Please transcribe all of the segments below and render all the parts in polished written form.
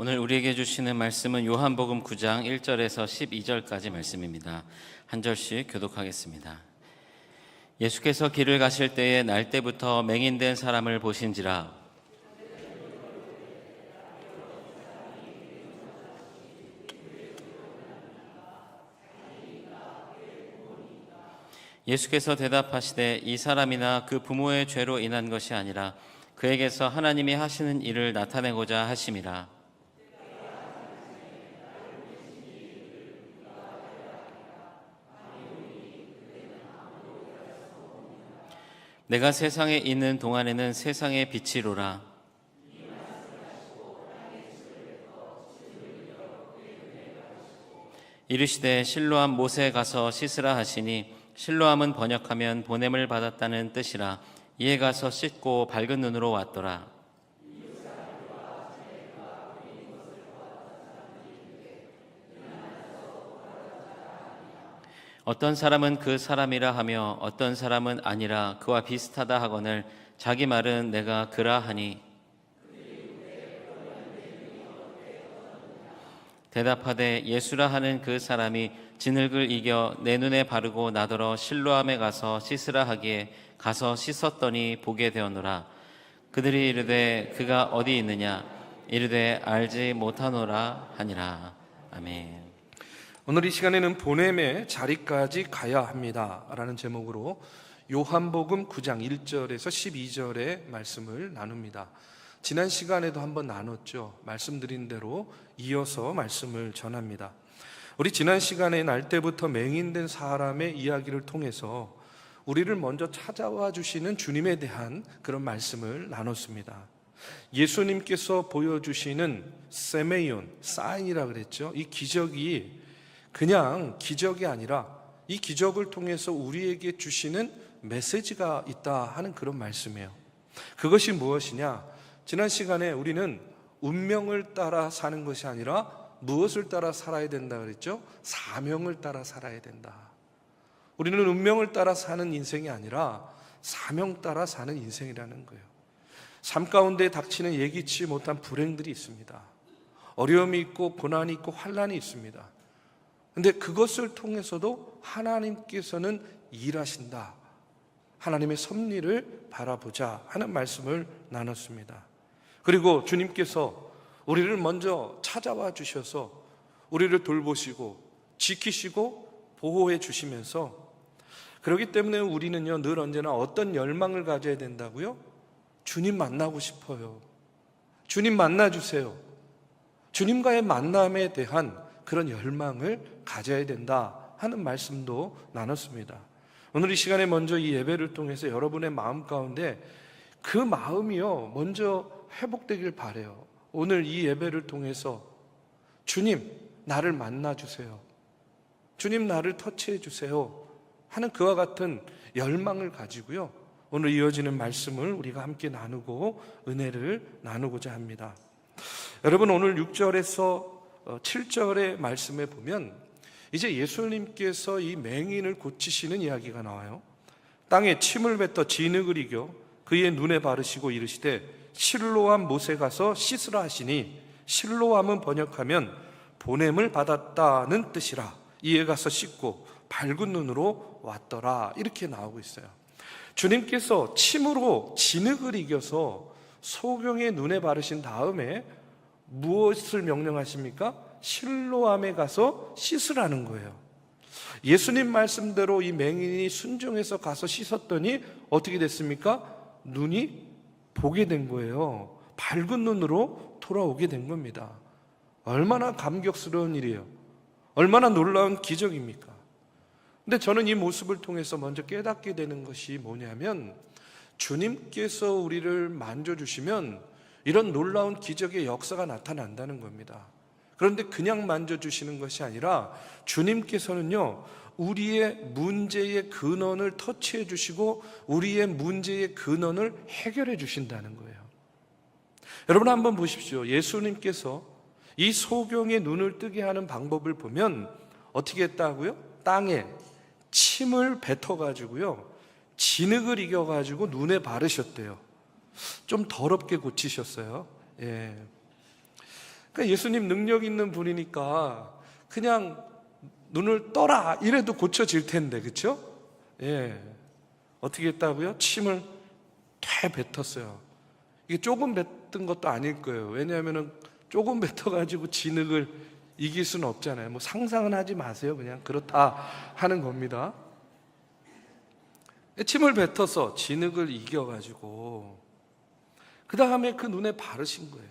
오늘 우리에게 주시는 말씀은 요한복음 9장 1절에서 12절까지 말씀입니다. 한 절씩 교독하겠습니다. 예수께서 길을 가실 때에 날 때부터 맹인된 사람을 보신지라. 예수께서 대답하시되 이 사람이나 그 부모의 죄로 인한 것이 아니라 그에게서 하나님이 하시는 일을 나타내고자 하심이라. 내가 세상에 있는 동안에는 세상의 빛이로라. 이르시되 실로암 못에 가서 씻으라 하시니 실로암은 번역하면 보냄을 받았다는 뜻이라. 이에 가서 씻고 밝은 눈으로 왔더라. 어떤 사람은 그 사람이라 하며 어떤 사람은 아니라 그와 비슷하다 하거늘 자기 말은 내가 그라 하니. 대답하되 예수라 하는 그 사람이 진흙을 이겨 내 눈에 바르고 나더러 실로암에 가서 씻으라 하기에 가서 씻었더니 보게 되었노라. 그들이 이르되 그가 어디 있느냐 이르되 알지 못하노라 하니라. 아멘. 오늘 이 시간에는 보냄의 자리까지 가야 합니다 라는 제목으로 요한복음 9장 1절에서 12절의 말씀을 나눕니다. 지난 시간에도 한번 나눴죠. 말씀드린 대로 이어서 말씀을 전합니다. 우리 지난 시간에 날 때부터 맹인된 사람의 이야기를 통해서 우리를 먼저 찾아와 주시는 주님에 대한 그런 말씀을 나눴습니다. 예수님께서 보여주시는 세메이온, 사인이라 그랬죠. 이 기적이 그냥 기적이 아니라 이 기적을 통해서 우리에게 주시는 메시지가 있다 하는 그런 말씀이에요. 그것이 무엇이냐? 지난 시간에 우리는 운명을 따라 사는 것이 아니라 무엇을 따라 살아야 된다 그랬죠? 사명을 따라 살아야 된다. 우리는 운명을 따라 사는 인생이 아니라 사명 따라 사는 인생이라는 거예요. 삶 가운데 닥치는 예기치 못한 불행들이 있습니다. 어려움이 있고 고난이 있고 환난이 있습니다. 근데 그것을 통해서도 하나님께서는 일하신다. 하나님의 섭리를 바라보자 하는 말씀을 나눴습니다. 그리고 주님께서 우리를 먼저 찾아와 주셔서 우리를 돌보시고 지키시고 보호해 주시면서 그렇기 때문에 우리는요 늘 언제나 어떤 열망을 가져야 된다고요? 주님 만나고 싶어요. 주님 만나주세요. 주님과의 만남에 대한 그런 열망을 가져야 된다 하는 말씀도 나눴습니다. 오늘 이 시간에 먼저 이 예배를 통해서 여러분의 마음 가운데 그 마음이요 먼저 회복되길 바라요. 오늘 이 예배를 통해서 주님 나를 만나주세요. 주님 나를 터치해 주세요 하는 그와 같은 열망을 가지고요 오늘 이어지는 말씀을 우리가 함께 나누고 은혜를 나누고자 합니다. 여러분 오늘 6절에서 7절의 말씀에 보면 이제 예수님께서 이 맹인을 고치시는 이야기가 나와요. 땅에 침을 뱉어 진흙을 이겨 그의 눈에 바르시고 이르시되 실로암 못에 가서 씻으라 하시니 실로암은 번역하면 보냄을 받았다는 뜻이라. 이에 가서 씻고 밝은 눈으로 왔더라. 이렇게 나오고 있어요. 주님께서 침으로 진흙을 이겨서 소경의 눈에 바르신 다음에 무엇을 명령하십니까? 실로암에 가서 씻으라는 거예요. 예수님 말씀대로 이 맹인이 순종해서 가서 씻었더니 어떻게 됐습니까? 눈이 보게 된 거예요. 밝은 눈으로 돌아오게 된 겁니다. 얼마나 감격스러운 일이에요. 얼마나 놀라운 기적입니까? 근데 저는 이 모습을 통해서 먼저 깨닫게 되는 것이 뭐냐면 주님께서 우리를 만져주시면 이런 놀라운 기적의 역사가 나타난다는 겁니다. 그런데 그냥 만져주시는 것이 아니라 주님께서는요 우리의 문제의 근원을 터치해 주시고 우리의 문제의 근원을 해결해 주신다는 거예요. 여러분 한번 보십시오. 예수님께서 이 소경의 눈을 뜨게 하는 방법을 보면 어떻게 했다고요? 땅에 침을 뱉어가지고요 진흙을 이겨가지고 눈에 바르셨대요. 좀 더럽게 고치셨어요. 예. 그러니까 예수님 능력 있는 분이니까 그냥 눈을 떠라 이래도 고쳐질 텐데, 그렇죠? 예. 어떻게 했다고요? 침을 돼 뱉었어요. 이게 조금 뱉은 것도 아닐 거예요. 왜냐하면 조금 뱉어가지고 진흙을 이길 수는 없잖아요. 뭐 상상은 하지 마세요. 그냥 그렇다 하는 겁니다. 침을 뱉어서 진흙을 이겨가지고 그 다음에 그 눈에 바르신 거예요.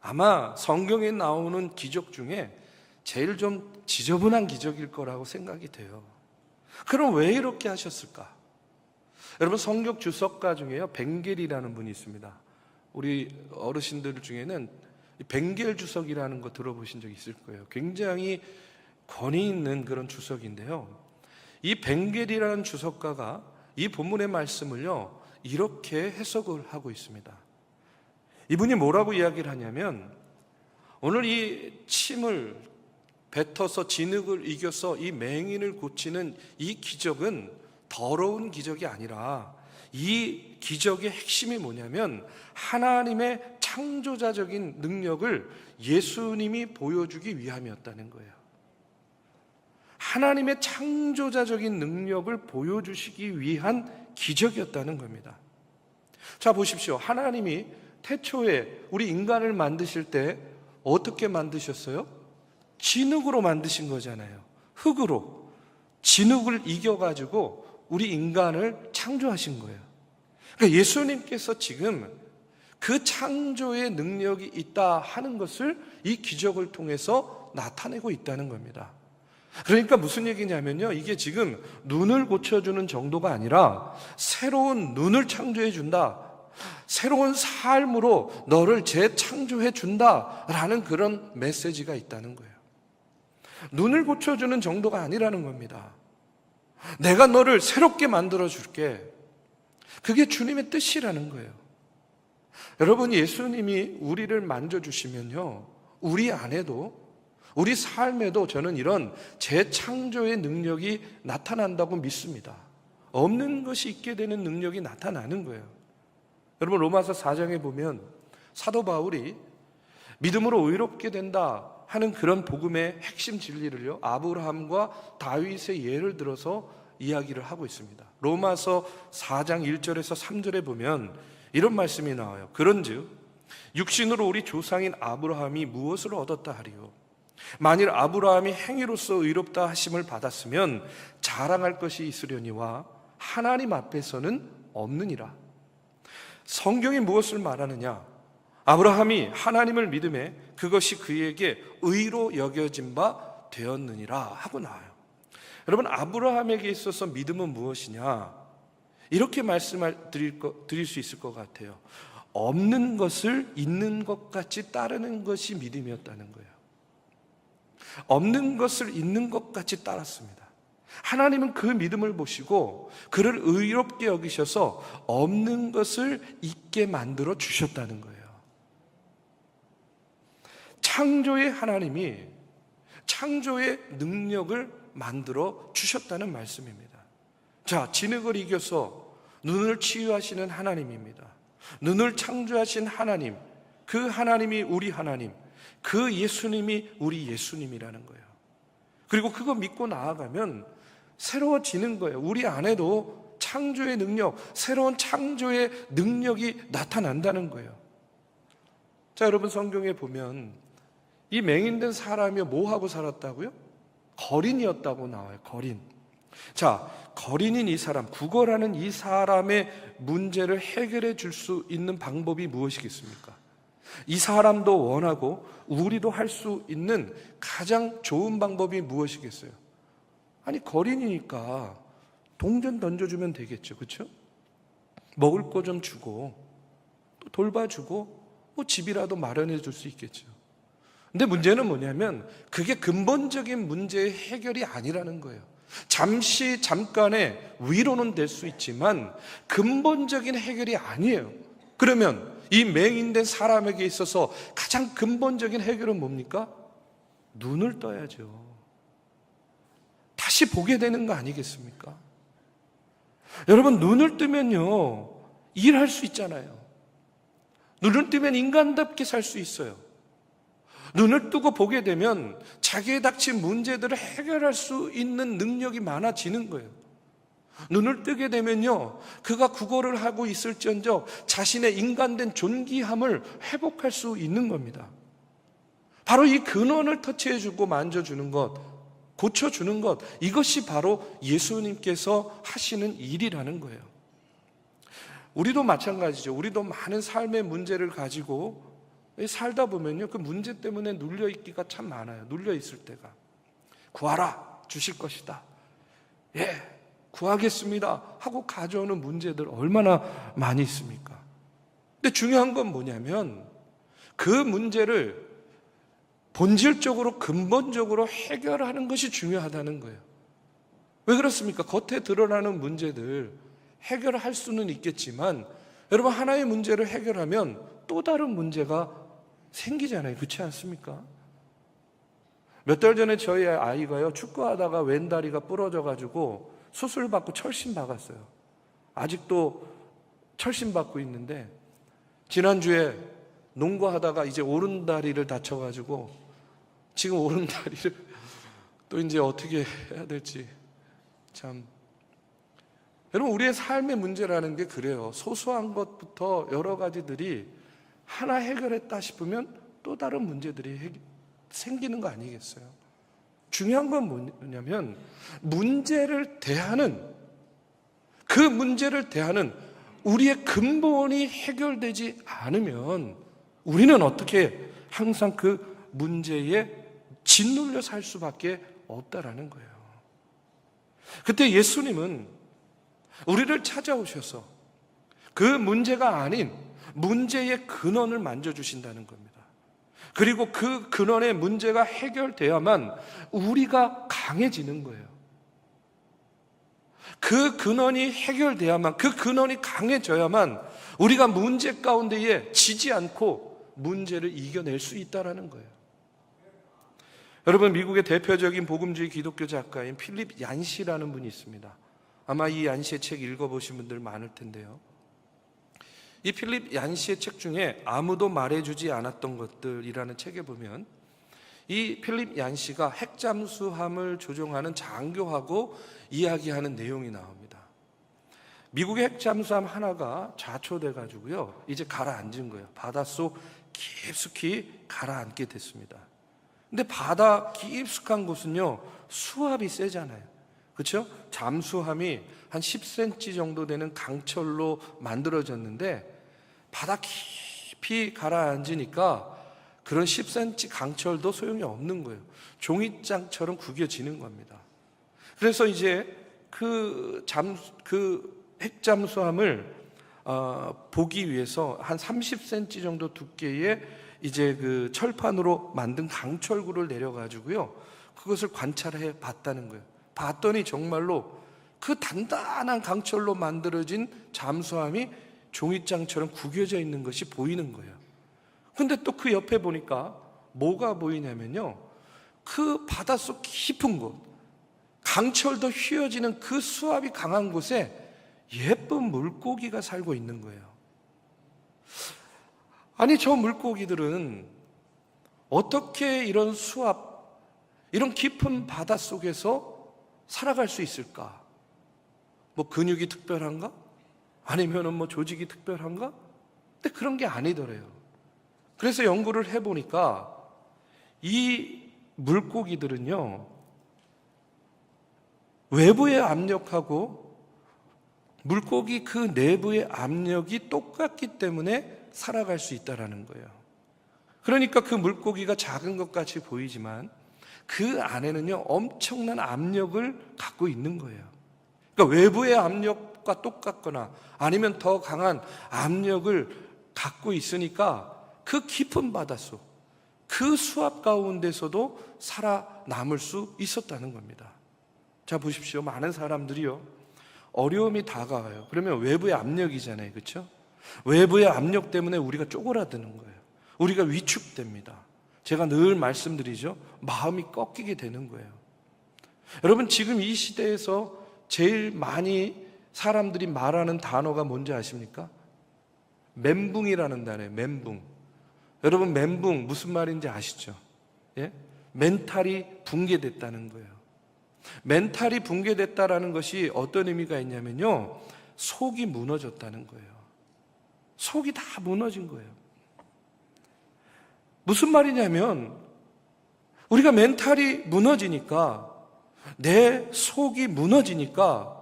아마 성경에 나오는 기적 중에 제일 좀 지저분한 기적일 거라고 생각이 돼요. 그럼 왜 이렇게 하셨을까? 여러분, 성경 주석가 중에요, 벵겔이라는 분이 있습니다. 우리 어르신들 중에는 벵겔 주석이라는 거 들어보신 적 있을 거예요. 굉장히 권위 있는 그런 주석인데요. 이 벵겔이라는 주석가가 이 본문의 말씀을요, 이렇게 해석을 하고 있습니다. 이분이 뭐라고 이야기를 하냐면, 오늘 이 침을 뱉어서 진흙을 이겨서 이 맹인을 고치는 이 기적은 더러운 기적이 아니라 이 기적의 핵심이 뭐냐면 하나님의 창조자적인 능력을 예수님이 보여주기 위함이었다는 거예요. 하나님의 창조자적인 능력을 보여주시기 위한 기적이었다는 겁니다. 자, 보십시오. 하나님이 태초에 우리 인간을 만드실 때 어떻게 만드셨어요? 진흙으로 만드신 거잖아요. 흙으로. 진흙을 이겨가지고 우리 인간을 창조하신 거예요. 그러니까 예수님께서 지금 그 창조의 능력이 있다 하는 것을 이 기적을 통해서 나타내고 있다는 겁니다. 그러니까 무슨 얘기냐면요, 이게 지금 눈을 고쳐주는 정도가 아니라 새로운 눈을 창조해 준다, 새로운 삶으로 너를 재창조해 준다라는 그런 메시지가 있다는 거예요. 눈을 고쳐주는 정도가 아니라는 겁니다. 내가 너를 새롭게 만들어 줄게. 그게 주님의 뜻이라는 거예요. 여러분, 예수님이 우리를 만져주시면요, 우리 안에도, 우리 삶에도 저는 이런 재창조의 능력이 나타난다고 믿습니다. 없는 것이 있게 되는 능력이 나타나는 거예요. 여러분, 로마서 4장에 보면 사도 바울이 믿음으로 의롭게 된다 하는 그런 복음의 핵심 진리를요, 아브라함과 다윗의 예를 들어서 이야기를 하고 있습니다. 로마서 4장 1절에서 3절에 보면 이런 말씀이 나와요. 그런즉 육신으로 우리 조상인 아브라함이 무엇을 얻었다 하리요? 만일 아브라함이 행위로서 의롭다 하심을 받았으면 자랑할 것이 있으려니와 하나님 앞에서는 없느니라. 성경이 무엇을 말하느냐? 아브라함이 하나님을 믿음에 그것이 그에게 의로 여겨진 바 되었느니라 하고 나와요. 여러분, 아브라함에게 있어서 믿음은 무엇이냐? 이렇게 말씀을 드릴 수 있을 것 같아요. 없는 것을 있는 것 같이 따르는 것이 믿음이었다는 거예요. 없는 것을 있는 것 같이 따랐습니다. 하나님은 그 믿음을 보시고 그를 의롭게 여기셔서 없는 것을 있게 만들어 주셨다는 거예요. 창조의 하나님이 창조의 능력을 만들어 주셨다는 말씀입니다. 자, 진흙을 이겨서 눈을 치유하시는 하나님입니다. 눈을 창조하신 하나님, 그 하나님이 우리 하나님, 그 예수님이 우리 예수님이라는 거예요. 그리고 그거 믿고 나아가면 새로워지는 거예요. 우리 안에도 창조의 능력, 새로운 창조의 능력이 나타난다는 거예요. 자, 여러분, 성경에 보면 이 맹인된 사람이 뭐하고 살았다고요? 거린이었다고 나와요. 거린. 자, 거린인 이 사람, 구걸하는 이 사람의 문제를 해결해 줄 수 있는 방법이 무엇이겠습니까? 이 사람도 원하고 우리도 할 수 있는 가장 좋은 방법이 무엇이겠어요? 아니, 거린이니까 동전 던져주면 되겠죠. 그렇죠? 먹을 거 좀 주고 또 돌봐주고 뭐 집이라도 마련해 줄 수 있겠죠. 근데 문제는 뭐냐면 그게 근본적인 문제의 해결이 아니라는 거예요. 잠깐의 위로는 될 수 있지만 근본적인 해결이 아니에요. 그러면 이 맹인된 사람에게 있어서 가장 근본적인 해결은 뭡니까? 눈을 떠야죠. 다시 보게 되는 거 아니겠습니까? 여러분, 눈을 뜨면요, 일할 수 있잖아요. 눈을 뜨면 인간답게 살 수 있어요. 눈을 뜨고 보게 되면 자기에 닥친 문제들을 해결할 수 있는 능력이 많아지는 거예요. 눈을 뜨게 되면요, 그가 구걸을 하고 있을지언정 자신의 인간된 존귀함을 회복할 수 있는 겁니다. 바로 이 근원을 터치해주고 만져주는 것, 고쳐주는 것, 이것이 바로 예수님께서 하시는 일이라는 거예요. 우리도 마찬가지죠. 우리도 많은 삶의 문제를 가지고 살다 보면요, 그 문제 때문에 눌려있기가 참 많아요. 눌려있을 때가. 구하라, 주실 것이다. 예, 구하겠습니다 하고 가져오는 문제들 얼마나 많이 있습니까? 근데 중요한 건 뭐냐면 그 문제를 본질적으로 근본적으로 해결하는 것이 중요하다는 거예요. 왜 그렇습니까? 겉에 드러나는 문제들 해결할 수는 있겠지만 여러분, 하나의 문제를 해결하면 또 다른 문제가 생기잖아요. 그렇지 않습니까? 몇 달 전에 저희 아이가요, 축구하다가 왼다리가 부러져가지고 수술받고 철심 박았어요. 아직도 철심 받고 있는데, 지난주에 농구하다가 이제 오른다리를 다쳐가지고 지금 오른다리를 또 이제 어떻게 해야 될지 참. 여러분, 우리의 삶의 문제라는 게 그래요. 소소한 것부터 여러 가지들이 하나 해결했다 싶으면 또 다른 문제들이 생기는 거 아니겠어요? 중요한 건 뭐냐면 문제를 대하는, 그 문제를 대하는 우리의 근본이 해결되지 않으면 우리는 어떻게 항상 그 문제에 짓눌려 살 수밖에 없다라는 거예요. 그때 예수님은 우리를 찾아오셔서 그 문제가 아닌 문제의 근원을 만져주신다는 겁니다. 그리고 그 근원의 문제가 해결돼야만 우리가 강해지는 거예요. 그 근원이 해결돼야만, 그 근원이 강해져야만 우리가 문제 가운데에 지지 않고 문제를 이겨낼 수 있다는 거예요. 여러분, 미국의 대표적인 복음주의 기독교 작가인 필립 얀시라는 분이 있습니다. 아마 이 얀시의 책 읽어보신 분들 많을 텐데요. 이 필립 얀시의 책 중에 아무도 말해주지 않았던 것들이라는 책에 보면 이 필립 얀시가 핵잠수함을 조종하는 장교하고 이야기하는 내용이 나옵니다. 미국의 핵잠수함 하나가 좌초돼 가지고요, 이제 가라앉은 거예요. 바닷속 깊숙이 가라앉게 됐습니다. 근데 바다 깊숙한 곳은요, 수압이 세잖아요. 그렇죠? 잠수함이 한 10cm 정도 되는 강철로 만들어졌는데 바다 깊이 가라앉으니까 그런 10cm 강철도 소용이 없는 거예요. 종이장처럼 구겨지는 겁니다. 그래서 이제 그 핵잠수함을 보기 위해서 한 30cm 정도 두께의 이제 그 철판으로 만든 강철구를 내려가지고요, 그것을 관찰해 봤다는 거예요. 봤더니 정말로 그 단단한 강철로 만들어진 잠수함이 종이장처럼 구겨져 있는 것이 보이는 거예요. 근데 또 그 옆에 보니까 뭐가 보이냐면요, 그 바닷속 깊은 곳, 강철도 휘어지는 그 수압이 강한 곳에 예쁜 물고기가 살고 있는 거예요. 아니, 저 물고기들은 어떻게 이런 수압, 이런 깊은 바닷속에서 살아갈 수 있을까? 뭐 근육이 특별한가? 아니면은 뭐 조직이 특별한가? 근데 그런 게 아니더래요. 그래서 연구를 해보니까 이 물고기들은요, 외부의 압력하고 물고기 그 내부의 압력이 똑같기 때문에 살아갈 수 있다는 거예요. 그러니까 그 물고기가 작은 것 같이 보이지만 그 안에는요, 엄청난 압력을 갖고 있는 거예요. 그러니까 외부의 압력과 똑같거나 아니면 더 강한 압력을 갖고 있으니까 그 깊은 바닷속, 그 수압 가운데서도 살아남을 수 있었다는 겁니다. 자, 보십시오. 많은 사람들이요, 어려움이 다가와요. 그러면 외부의 압력이잖아요. 그렇죠? 외부의 압력 때문에 우리가 쪼그라드는 거예요. 우리가 위축됩니다. 제가 늘 말씀드리죠. 마음이 꺾이게 되는 거예요. 여러분, 지금 이 시대에서 제일 많이 사람들이 말하는 단어가 뭔지 아십니까? 멘붕이라는 단어예요. 멘붕. 여러분, 멘붕 무슨 말인지 아시죠? 예? 멘탈이 붕괴됐다는 거예요. 멘탈이 붕괴됐다라는 것이 어떤 의미가 있냐면요, 속이 무너졌다는 거예요. 속이 다 무너진 거예요. 무슨 말이냐면, 우리가 멘탈이 무너지니까, 내 속이 무너지니까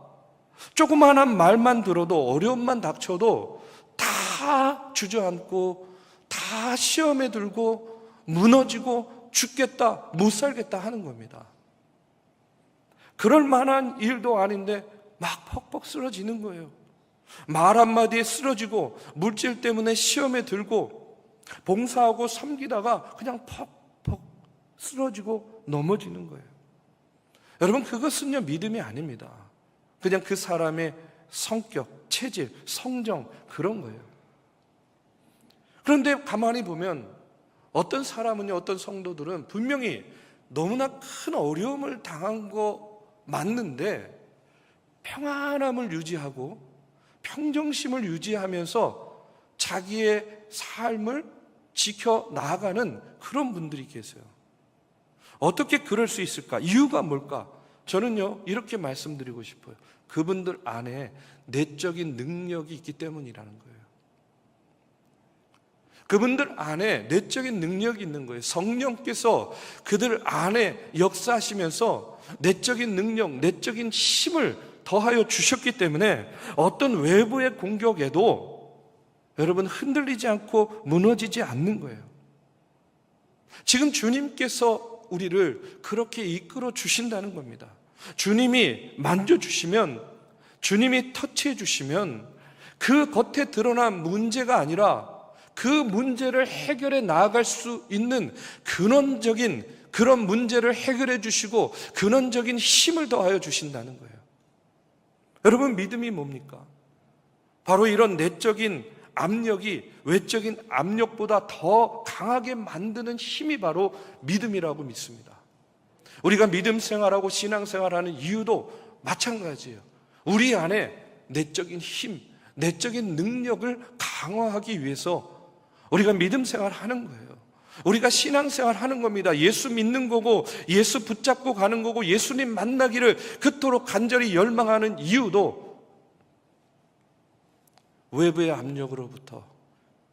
조그마한 말만 들어도, 어려움만 닥쳐도 다 주저앉고 다 시험에 들고 무너지고 죽겠다, 못 살겠다 하는 겁니다. 그럴 만한 일도 아닌데 막 퍽퍽 쓰러지는 거예요. 말 한마디에 쓰러지고, 물질 때문에 시험에 들고, 봉사하고 섬기다가 그냥 퍽퍽 쓰러지고 넘어지는 거예요. 여러분, 그것은요, 믿음이 아닙니다. 그냥 그 사람의 성격, 체질, 성정, 그런 거예요. 그런데 가만히 보면 어떤 사람은요, 어떤 성도들은 분명히 너무나 큰 어려움을 당한 거 맞는데 평안함을 유지하고 평정심을 유지하면서 자기의 삶을 지켜 나아가는 그런 분들이 계세요. 어떻게 그럴 수 있을까? 이유가 뭘까? 저는요, 이렇게 말씀드리고 싶어요. 그분들 안에 내적인 능력이 있기 때문이라는 거예요. 그분들 안에 내적인 능력이 있는 거예요. 성령께서 그들 안에 역사하시면서 내적인 능력, 내적인 힘을 더하여 주셨기 때문에 어떤 외부의 공격에도 여러분 흔들리지 않고 무너지지 않는 거예요. 지금 주님께서 우리를 그렇게 이끌어 주신다는 겁니다. 주님이 만져주시면, 주님이 터치해 주시면 그 겉에 드러난 문제가 아니라 그 문제를 해결해 나아갈 수 있는 근원적인 그런 문제를 해결해 주시고 근원적인 힘을 더하여 주신다는 거예요. 여러분, 믿음이 뭡니까? 바로 이런 내적인 압력이 외적인 압력보다 더 강하게 만드는 힘이 바로 믿음이라고 믿습니다. 우리가 믿음 생활하고 신앙 생활하는 이유도 마찬가지예요. 우리 안에 내적인 힘, 내적인 능력을 강화하기 위해서 우리가 믿음 생활하는 거예요. 우리가 신앙 생활하는 겁니다. 예수 믿는 거고, 예수 붙잡고 가는 거고, 예수님 만나기를 그토록 간절히 열망하는 이유도 외부의 압력으로부터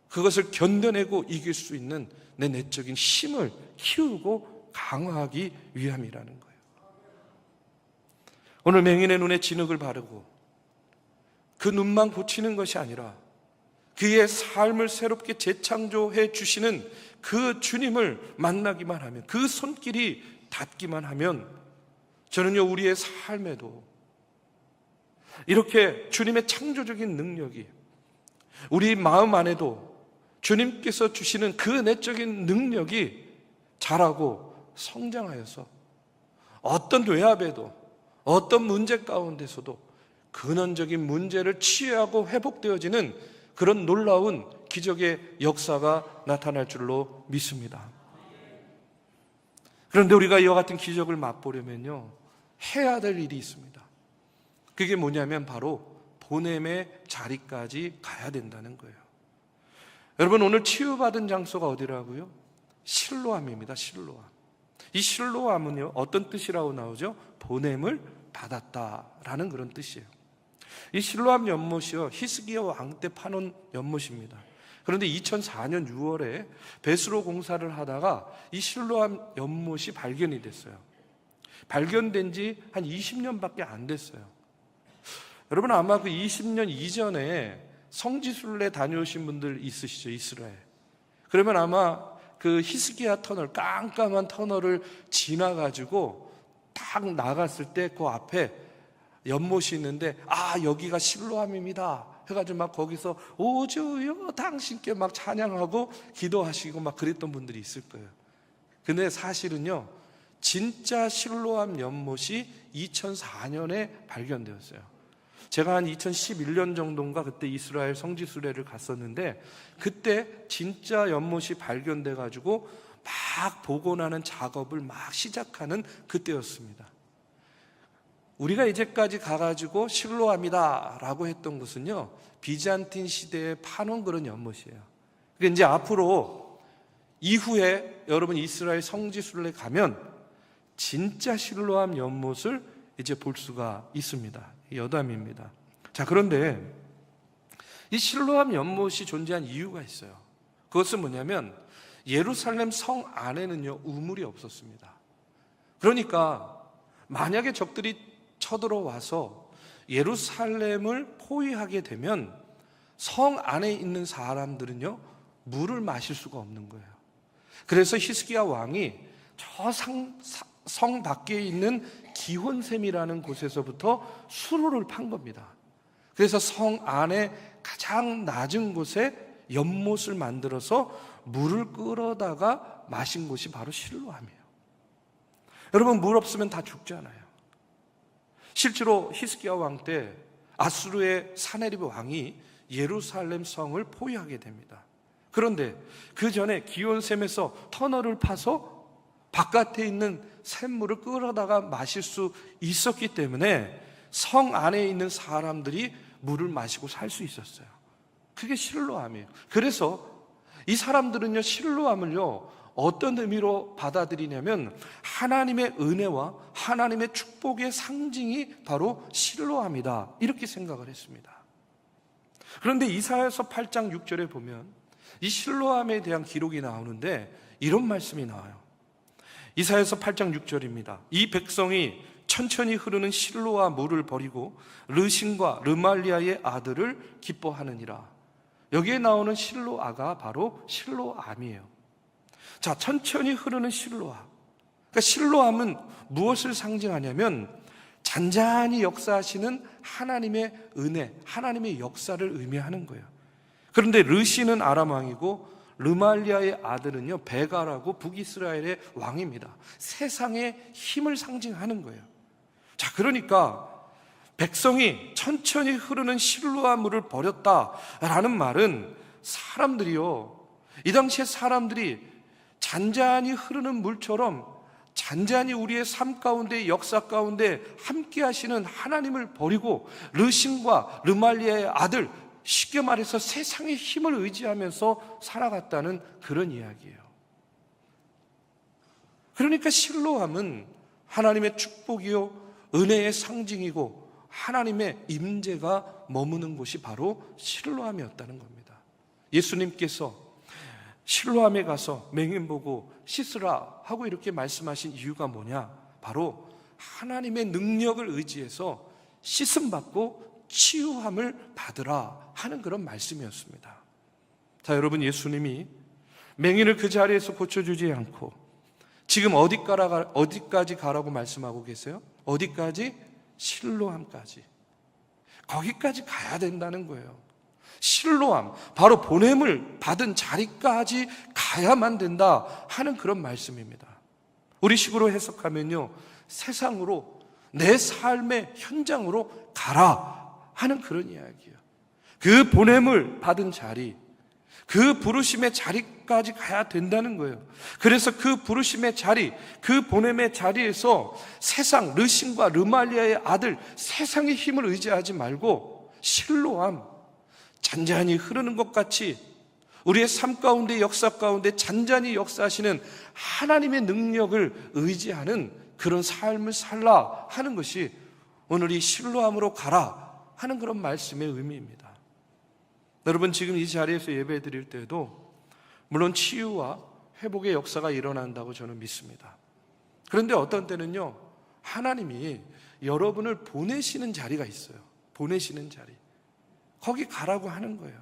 그것을 견뎌내고 이길 수 있는 내 내적인 힘을 키우고 강화하기 위함이라는 거예요. 오늘 맹인의 눈에 진흙을 바르고 그 눈만 고치는 것이 아니라 그의 삶을 새롭게 재창조해 주시는 그 주님을 만나기만 하면, 그 손길이 닿기만 하면 저는요, 우리의 삶에도 이렇게 주님의 창조적인 능력이 우리 마음 안에도 주님께서 주시는 그 내적인 능력이 자라고 성장하여서 어떤 외압에도 어떤 문제 가운데서도 근원적인 문제를 치유하고 회복되어지는 그런 놀라운 기적의 역사가 나타날 줄로 믿습니다. 그런데 우리가 이와 같은 기적을 맛보려면요, 해야 될 일이 있습니다. 그게 뭐냐면 바로 보냄의 자리까지 가야 된다는 거예요. 여러분, 오늘 치유받은 장소가 어디라고요? 실로암입니다. 실로암. 이 실로암은요, 어떤 뜻이라고 나오죠? 보냄을 받았다라는 그런 뜻이에요. 이 실로암 연못이요, 히스기야 왕 때 파놓은 연못입니다. 그런데 2004년 6월에 배수로 공사를 하다가 이 실로암 연못이 발견이 됐어요. 발견된 지 한 20년밖에 안 됐어요. 여러분, 아마 그 20년 이전에 성지순례 다녀오신 분들 있으시죠? 이스라엘. 그러면 아마 그 히스기야 터널, 깜깜한 터널을 지나가지고 딱 나갔을 때 그 앞에 연못이 있는데, 아, 여기가 실로암입니다 해가지고 막 거기서 오주여 당신께 막 찬양하고 기도하시고 막 그랬던 분들이 있을 거예요. 근데 사실은요, 진짜 실로암 연못이 2004년에 발견되었어요. 제가 한 2011년 정도인가 그때 이스라엘 성지순례를 갔었는데, 그때 진짜 연못이 발견돼 가지고 막 복원하는 작업을 막 시작하는 그때였습니다. 우리가 이제까지 가가지고 실로암이다 라고 했던 것은요, 비잔틴 시대에 파놓은 그런 연못이에요. 그러니까 이제 앞으로 이후에 여러분 이스라엘 성지순례 가면 진짜 실로암 연못을 이제 볼 수가 있습니다. 여담입니다. 자, 그런데 이 실로암 연못이 존재한 이유가 있어요. 그것은 뭐냐면 예루살렘 성 안에는요 우물이 없었습니다. 그러니까 만약에 적들이 쳐들어와서 예루살렘을 포위하게 되면 성 안에 있는 사람들은요 물을 마실 수가 없는 거예요. 그래서 히스기야 왕이 저 성 밖에 있는 기혼샘이라는 곳에서부터 수로를 판 겁니다. 그래서 성 안에 가장 낮은 곳에 연못을 만들어서 물을 끌어다가 마신 곳이 바로 실로암이에요. 여러분, 물 없으면 다 죽잖아요. 실제로 히스기야 왕 때 아수르의 사네립 왕이 예루살렘 성을 포위하게 됩니다. 그런데 그 전에 기온샘에서 터널을 파서 바깥에 있는 샘물을 끌어다가 마실 수 있었기 때문에 성 안에 있는 사람들이 물을 마시고 살 수 있었어요. 그게 실로암이에요. 그래서 이 사람들은요 실로암을요 어떤 의미로 받아들이냐면 하나님의 은혜와 하나님의 축복의 상징이 바로 실로암이다, 이렇게 생각을 했습니다. 그런데 이사야서 8장 6절에 보면 이 실로암에 대한 기록이 나오는데 이런 말씀이 나와요. 이사야서 8장 6절입니다. 이 백성이 천천히 흐르는 실로아 물을 버리고 르신과 르말리아의 아들을 기뻐하느니라. 여기에 나오는 실로아가 바로 실로암이에요. 자, 천천히 흐르는 실로아. 그러니까 실로암은 무엇을 상징하냐면 잔잔히 역사하시는 하나님의 은혜, 하나님의 역사를 의미하는 거예요. 그런데 르신은 아람 왕이고 르말리아의 아들은요 베가라고 북이스라엘의 왕입니다. 세상의 힘을 상징하는 거예요. 자, 그러니까 백성이 천천히 흐르는 실로암 물을 버렸다라는 말은 사람들이요, 이 당시에 사람들이 잔잔히 흐르는 물처럼 잔잔히 우리의 삶 가운데, 역사 가운데 함께 하시는 하나님을 버리고 르신과 르말리아의 아들, 쉽게 말해서 세상의 힘을 의지하면서 살아갔다는 그런 이야기예요. 그러니까 실로암은 하나님의 축복이요 은혜의 상징이고 하나님의 임재가 머무는 곳이 바로 실로암이었다는 겁니다. 예수님께서 실로암에 가서 맹인 보고 씻으라 하고 이렇게 말씀하신 이유가 뭐냐? 바로 하나님의 능력을 의지해서 씻음 받고 치유함을 받으라 하는 그런 말씀이었습니다. 자, 여러분, 예수님이 맹인을 그 자리에서 고쳐주지 않고 지금 어디까지 가라고 말씀하고 계세요? 어디까지? 실로암까지. 거기까지 가야 된다는 거예요. 실로암, 바로 보냄을 받은 자리까지 가야만 된다 하는 그런 말씀입니다. 우리 식으로 해석하면요, 세상으로, 내 삶의 현장으로 가라 하는 그런 이야기예요. 그 보냄을 받은 자리, 그 부르심의 자리까지 가야 된다는 거예요. 그래서 그 부르심의 자리, 그 보냄의 자리에서 세상, 르신과 르말리아의 아들, 세상의 힘을 의지하지 말고 실로암, 잔잔히 흐르는 것 같이 우리의 삶 가운데, 역사 가운데 잔잔히 역사하시는 하나님의 능력을 의지하는 그런 삶을 살라 하는 것이 오늘 이 실로암으로 가라 하는 그런 말씀의 의미입니다. 여러분, 지금 이 자리에서 예배 드릴 때도 물론 치유와 회복의 역사가 일어난다고 저는 믿습니다. 그런데 어떤 때는요, 하나님이 여러분을 보내시는 자리가 있어요. 보내시는 자리. 거기 가라고 하는 거예요.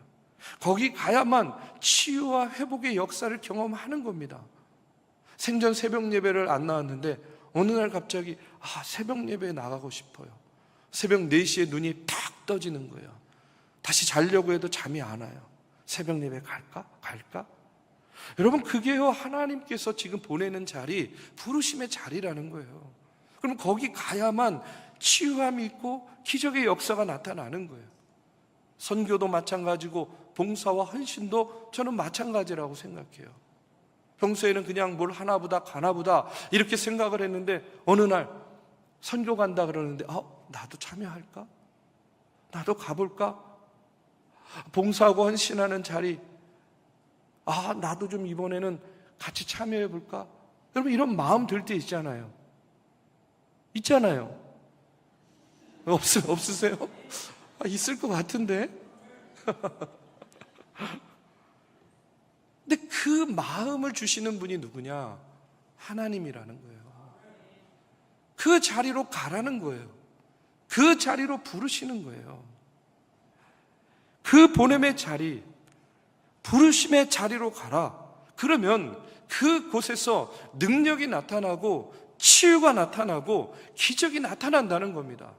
거기 가야만 치유와 회복의 역사를 경험하는 겁니다. 생전 새벽 예배를 안 나왔는데 어느 날 갑자기 새벽 예배에 나가고 싶어요. 새벽 4시에 눈이 탁 떠지는 거예요. 다시 자려고 해도 잠이 안 와요. 새벽 예배 갈까? 여러분, 그게요 하나님께서 지금 보내는 자리, 부르심의 자리라는 거예요. 그럼 거기 가야만 치유함이 있고 기적의 역사가 나타나는 거예요. 선교도 마찬가지고 봉사와 헌신도 저는 마찬가지라고 생각해요. 평소에는 그냥 뭘 하나보다 가나보다 이렇게 생각을 했는데 어느 날 선교 간다 그러는데 나도 참여할까? 나도 가볼까? 봉사하고 헌신하는 자리, 나도 좀 이번에는 같이 참여해 볼까? 여러분 이런 마음 들 때 있잖아요. 있잖아요. 없으세요? 있을 것 같은데. 근데 그 마음을 주시는 분이 누구냐? 하나님이라는 거예요. 그 자리로 가라는 거예요. 그 자리로 부르시는 거예요. 그 보냄의 자리, 부르심의 자리로 가라. 그러면 그곳에서 능력이 나타나고 치유가 나타나고 기적이 나타난다는 겁니다.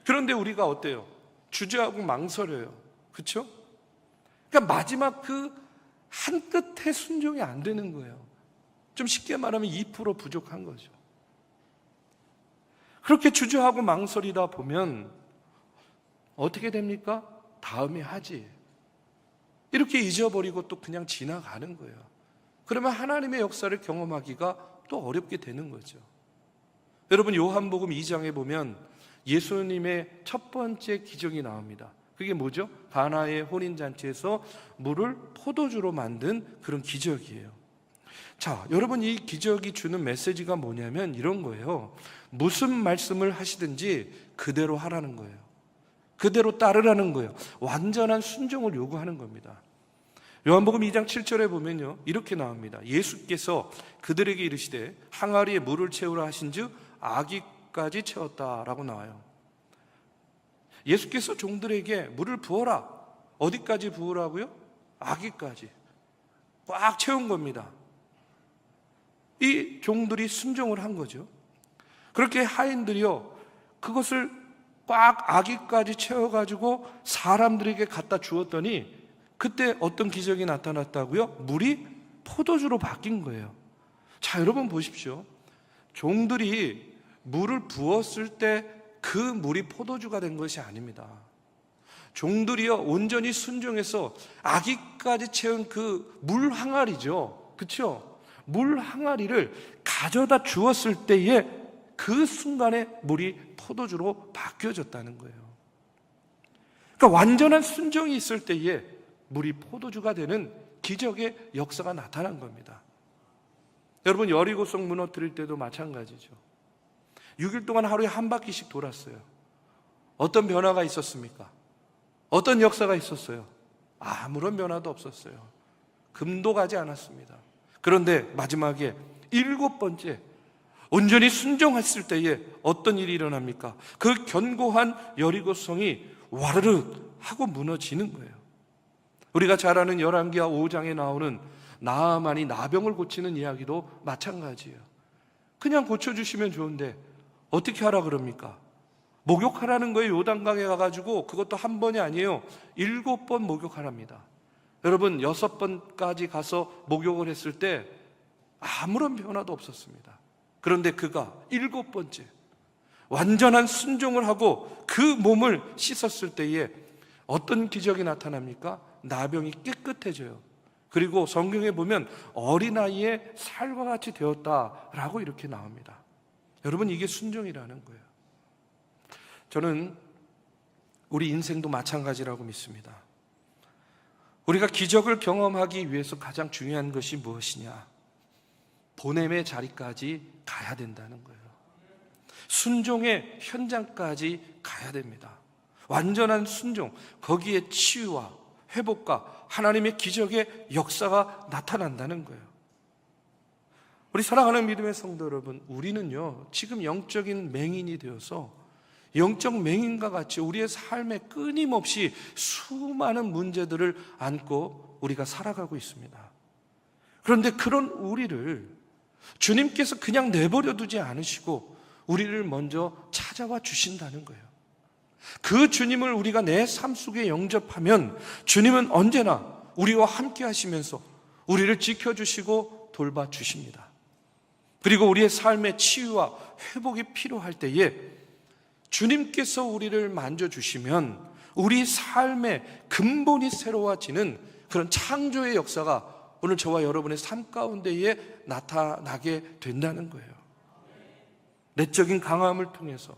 그런데 우리가 어때요? 주저하고 망설여요. 그렇죠? 그러니까 마지막 그 한 끝에 순종이 안 되는 거예요. 좀 쉽게 말하면 2% 부족한 거죠. 그렇게 주저하고 망설이다 보면 어떻게 됩니까? 다음에 하지. 이렇게 잊어버리고 또 그냥 지나가는 거예요. 그러면 하나님의 역사를 경험하기가 또 어렵게 되는 거죠. 여러분 요한복음 2장에 보면 예수님의 첫 번째 기적이 나옵니다. 그게 뭐죠? 가나의 혼인잔치에서 물을 포도주로 만든 그런 기적이에요. 자, 여러분 이 기적이 주는 메시지가 뭐냐면 이런 거예요. 무슨 말씀을 하시든지 그대로 하라는 거예요. 그대로 따르라는 거예요. 완전한 순종을 요구하는 겁니다. 요한복음 2장 7절에 보면요 이렇게 나옵니다. 예수께서 그들에게 이르시되 항아리에 물을 채우라 하신즉 아기까지 채웠다라고 나와요. 예수께서 종들에게 물을 부어라. 어디까지 부으라고요? 아기까지 꽉 채운 겁니다. 이 종들이 순종을 한 거죠. 그렇게 하인들이요 그것을 꽉 아기까지 채워가지고 사람들에게 갖다 주었더니 그때 어떤 기적이 나타났다고요? 물이 포도주로 바뀐 거예요. 자, 여러분 보십시오. 종들이 물을 부었을 때 그 물이 포도주가 된 것이 아닙니다. 종들이요 온전히 순종해서 아기까지 채운 그 물 항아리죠. 그렇죠? 물 항아리를 가져다 주었을 때에 그 순간에 물이 포도주로 바뀌어졌다는 거예요. 그러니까 완전한 순종이 있을 때에 물이 포도주가 되는 기적의 역사가 나타난 겁니다. 여러분 여리고성 무너뜨릴 때도 마찬가지죠. 6일 동안 하루에 한 바퀴씩 돌았어요. 어떤 변화가 있었습니까? 어떤 역사가 있었어요? 아무런 변화도 없었어요. 금도 가지 않았습니다. 그런데 마지막에 7번째 온전히 순종했을 때에 어떤 일이 일어납니까? 그 견고한 여리고성이 와르르 하고 무너지는 거예요. 우리가 잘 아는 열왕기하 5장에 나오는 나아만이 나병을 고치는 이야기도 마찬가지예요. 그냥 고쳐주시면 좋은데 어떻게 하라 그럽니까? 목욕하라는 거예요. 요단강에 가가지고 그것도 한 번이 아니에요. 7번 목욕하랍니다. 여러분 6번까지 가서 목욕을 했을 때 아무런 변화도 없었습니다. 그런데 그가 7번째 완전한 순종을 하고 그 몸을 씻었을 때에 어떤 기적이 나타납니까? 나병이 깨끗해져요. 그리고 성경에 보면 어린아이의 살과 같이 되었다라고 이렇게 나옵니다. 여러분 이게 순종이라는 거예요. 저는 우리 인생도 마찬가지라고 믿습니다. 우리가 기적을 경험하기 위해서 가장 중요한 것이 무엇이냐? 보냄의 자리까지 가야 된다는 거예요. 순종의 현장까지 가야 됩니다. 완전한 순종, 거기에 치유와 회복과 하나님의 기적의 역사가 나타난다는 거예요. 우리 사랑하는 믿음의 성도 여러분, 우리는요 지금 영적인 맹인이 되어서 영적 맹인과 같이 우리의 삶에 끊임없이 수많은 문제들을 안고 우리가 살아가고 있습니다. 그런데 그런 우리를 주님께서 그냥 내버려 두지 않으시고 우리를 먼저 찾아와 주신다는 거예요. 그 주님을 우리가 내 삶 속에 영접하면 주님은 언제나 우리와 함께 하시면서 우리를 지켜주시고 돌봐주십니다. 그리고 우리의 삶의 치유와 회복이 필요할 때에 주님께서 우리를 만져주시면 우리 삶의 근본이 새로워지는 그런 창조의 역사가 오늘 저와 여러분의 삶 가운데에 나타나게 된다는 거예요. 내적인 강함을 통해서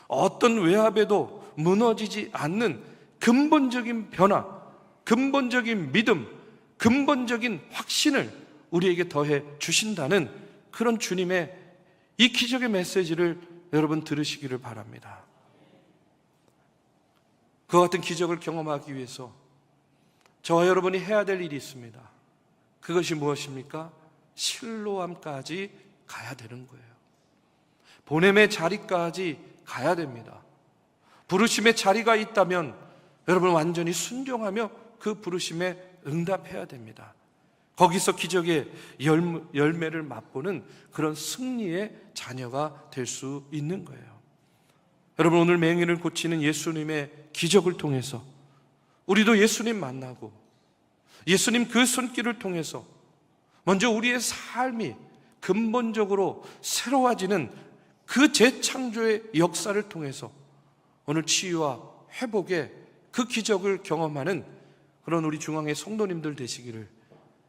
어떤 외압에도 무너지지 않는 근본적인 변화, 근본적인 믿음, 근본적인 확신을 우리에게 더해 주신다는 그런 주님의 이 기적의 메시지를 여러분 들으시기를 바랍니다. 그와 같은 기적을 경험하기 위해서 저와 여러분이 해야 될 일이 있습니다. 그것이 무엇입니까? 실로암까지 가야 되는 거예요. 보냄의 자리까지 가야 됩니다. 부르심의 자리가 있다면 여러분 완전히 순종하며 그 부르심에 응답해야 됩니다. 거기서 기적의 열매를 맛보는 그런 승리의 자녀가 될 수 있는 거예요. 여러분, 오늘 맹인을 고치는 예수님의 기적을 통해서 우리도 예수님 만나고 예수님 그 손길을 통해서 먼저 우리의 삶이 근본적으로 새로워지는 그 재창조의 역사를 통해서 오늘 치유와 회복의 그 기적을 경험하는 그런 우리 중앙의 성도님들 되시기를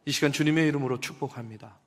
이 시간 주님의 이름으로 축복합니다.